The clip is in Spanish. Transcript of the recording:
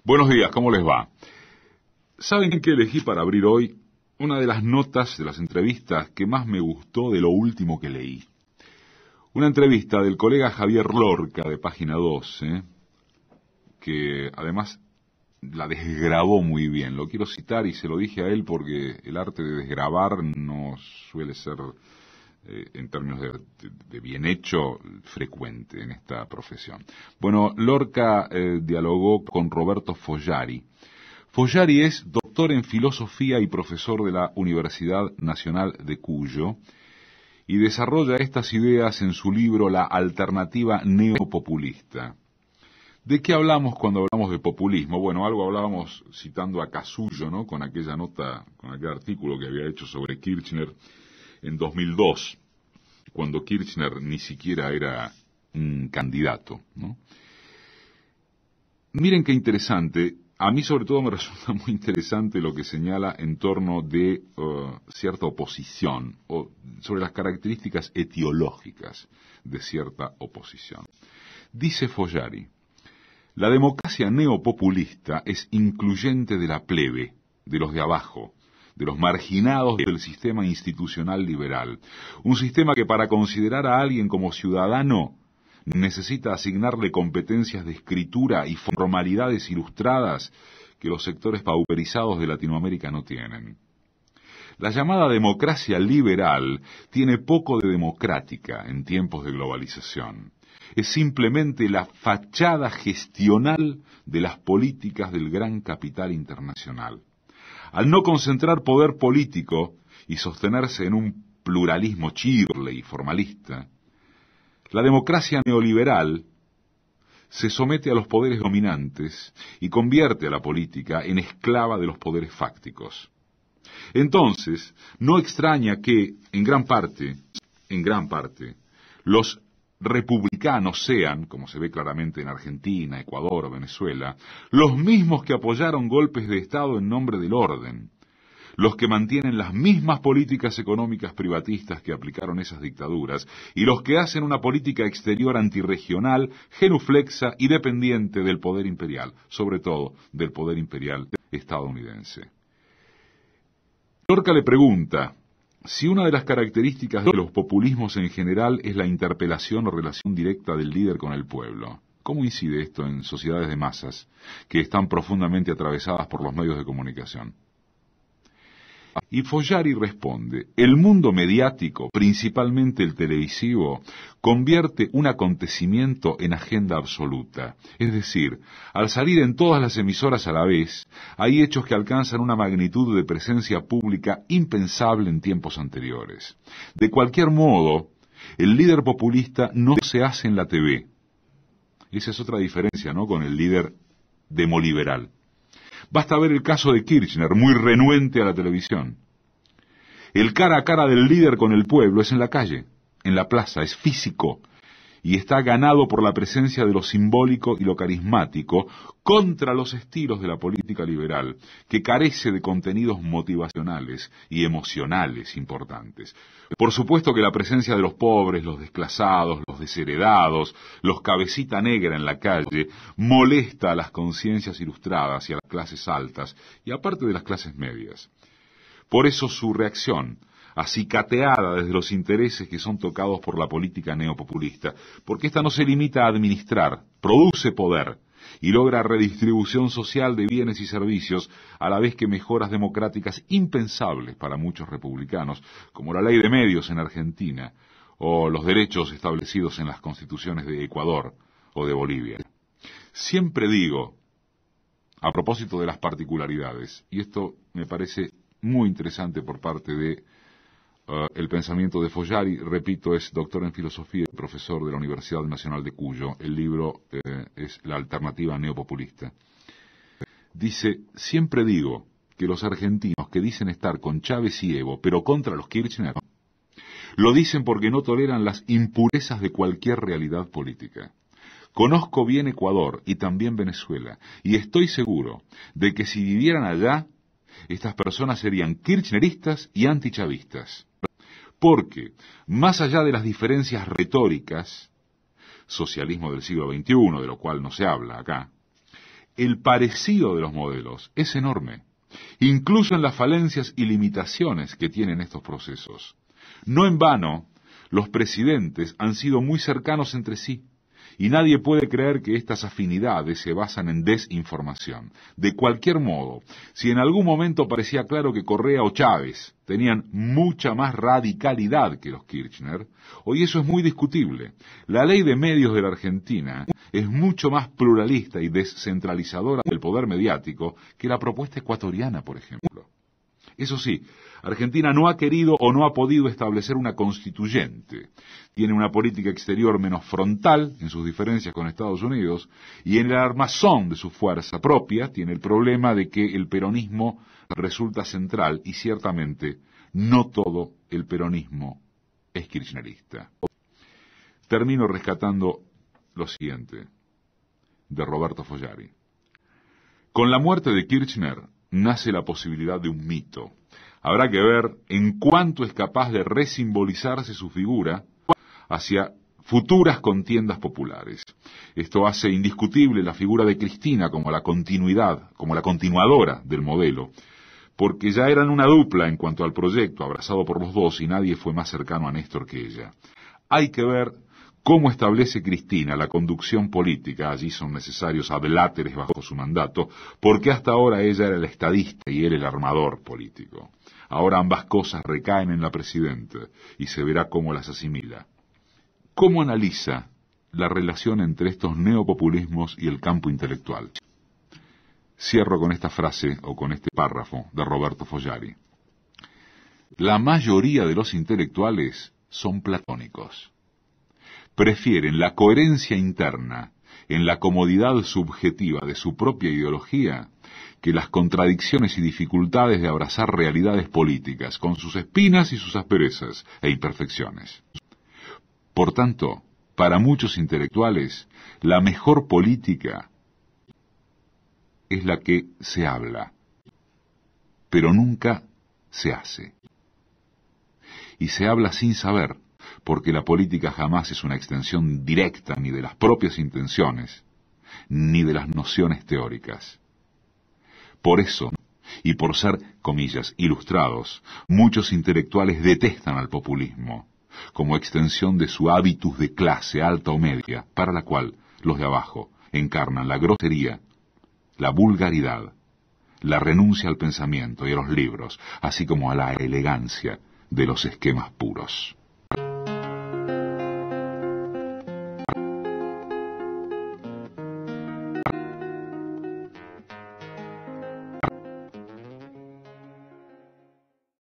Buenos días, ¿cómo les va? ¿Saben qué elegí para abrir hoy? Una de las notas de las entrevistas que más me gustó de lo último que leí. Una entrevista del colega Javier Lorca de Página 12, que además la desgrabó muy bien. Lo quiero citar y se lo dije a él porque el arte de desgrabar no suele ser, en términos de bien hecho, frecuente en esta profesión. Bueno, Lorca dialogó con Roberto Fogliari. Fogliari es doctor en filosofía y profesor de la Universidad Nacional de Cuyo y desarrolla estas ideas en su libro La alternativa neopopulista. ¿De qué hablamos cuando hablamos de populismo? Bueno, algo hablábamos citando a Casullo, ¿no? Con aquella nota, con aquel artículo que había hecho sobre Kirchner en 2002, cuando Kirchner ni siquiera era un candidato, ¿no? Miren qué interesante. A mí sobre todo me resulta muy interesante lo que señala en torno de cierta oposición, o sobre las características etiológicas de cierta oposición. Dice Fogliari: la democracia neopopulista es incluyente de la plebe, de los de abajo, de los marginados del sistema institucional liberal. Un sistema que para considerar a alguien como ciudadano necesita asignarle competencias de escritura y formalidades ilustradas que los sectores pauperizados de Latinoamérica no tienen. La llamada democracia liberal tiene poco de democrática en tiempos de globalización. Es simplemente la fachada gestional de las políticas del gran capital internacional. Al no concentrar poder político y sostenerse en un pluralismo chirle y formalista, la democracia neoliberal se somete a los poderes dominantes y convierte a la política en esclava de los poderes fácticos. Entonces, no extraña que, en gran parte, los republicanos sean, como se ve claramente en Argentina, Ecuador o Venezuela, los mismos que apoyaron golpes de Estado en nombre del orden, los que mantienen las mismas políticas económicas privatistas que aplicaron esas dictaduras, y los que hacen una política exterior antirregional, genuflexa y dependiente del poder imperial, sobre todo del poder imperial estadounidense. Lorca le pregunta si una de las características de los populismos en general es la interpelación o relación directa del líder con el pueblo. ¿Cómo incide esto en sociedades de masas que están profundamente atravesadas por los medios de comunicación? Y Fogliari responde: el mundo mediático, principalmente el televisivo, convierte un acontecimiento en agenda absoluta. Es decir, al salir en todas las emisoras a la vez, hay hechos que alcanzan una magnitud de presencia pública impensable en tiempos anteriores. De cualquier modo, el líder populista no se hace en la TV. Esa es otra diferencia, ¿no?, con el líder demoliberal. Basta ver el caso de Kirchner, muy renuente a la televisión. El cara a cara del líder con el pueblo es en la calle, en la plaza, es físico, y está ganado por la presencia de lo simbólico y lo carismático contra los estilos de la política liberal, que carece de contenidos motivacionales y emocionales importantes. Por supuesto que la presencia de los pobres, los desplazados, los desheredados, los cabecita negra en la calle, molesta a las conciencias ilustradas y a las clases altas, y aparte de las clases medias. Por eso su reacción, acicateada desde los intereses que son tocados por la política neopopulista, porque ésta no se limita a administrar, produce poder y logra redistribución social de bienes y servicios, a la vez que mejoras democráticas impensables para muchos republicanos, como la ley de medios en Argentina, o los derechos establecidos en las constituciones de Ecuador o de Bolivia. Siempre digo, a propósito de las particularidades, y esto me parece muy interesante por parte de el pensamiento de Fogliari, repito, es doctor en filosofía y profesor de la Universidad Nacional de Cuyo. El libro es La alternativa neopopulista. Dice: siempre digo que los argentinos que dicen estar con Chávez y Evo, pero contra los Kirchner, lo dicen porque no toleran las impurezas de cualquier realidad política. Conozco bien Ecuador y también Venezuela, y estoy seguro de que si vivieran allá, estas personas serían kirchneristas y antichavistas. Porque, más allá de las diferencias retóricas, socialismo del siglo XXI, de lo cual no se habla acá, el parecido de los modelos es enorme, incluso en las falencias y limitaciones que tienen estos procesos. No en vano, los presidentes han sido muy cercanos entre sí, y nadie puede creer que estas afinidades se basan en desinformación. De cualquier modo, si en algún momento parecía claro que Correa o Chávez tenían mucha más radicalidad que los Kirchner, hoy eso es muy discutible. La ley de medios de la Argentina es mucho más pluralista y descentralizadora del poder mediático que la propuesta ecuatoriana, por ejemplo. Eso sí, Argentina no ha querido o no ha podido establecer una constituyente. Tiene una política exterior menos frontal en sus diferencias con Estados Unidos, y en el armazón de su fuerza propia tiene el problema de que el peronismo resulta central, y ciertamente no todo el peronismo es kirchnerista. Termino rescatando lo siguiente de Roberto Fogliari. Con la muerte de Kirchner nace la posibilidad de un mito. Habrá que ver en cuánto es capaz de resimbolizarse su figura hacia futuras contiendas populares. Esto hace indiscutible la figura de Cristina como la continuidad, como la continuadora del modelo, porque ya eran una dupla en cuanto al proyecto, abrazado por los dos, y nadie fue más cercano a Néstor que ella. Hay que ver cómo establece Cristina la conducción política. Allí son necesarios adláteres bajo su mandato, porque hasta ahora ella era el estadista y él el armador político. Ahora ambas cosas recaen en la presidenta y se verá cómo las asimila. ¿Cómo analiza la relación entre estos neopopulismos y el campo intelectual? Cierro con esta frase o con este párrafo de Roberto Fogliari. La mayoría de los intelectuales son platónicos. Prefieren la coherencia interna en la comodidad subjetiva de su propia ideología que las contradicciones y dificultades de abrazar realidades políticas con sus espinas y sus asperezas e imperfecciones. Por tanto, para muchos intelectuales, la mejor política es la que se habla, pero nunca se hace. Y se habla sin saber, porque la política jamás es una extensión directa ni de las propias intenciones, ni de las nociones teóricas. Por eso, y por ser, comillas, ilustrados, muchos intelectuales detestan al populismo, como extensión de su hábitus de clase alta o media, para la cual los de abajo encarnan la grosería, la vulgaridad, la renuncia al pensamiento y a los libros, así como a la elegancia de los esquemas puros.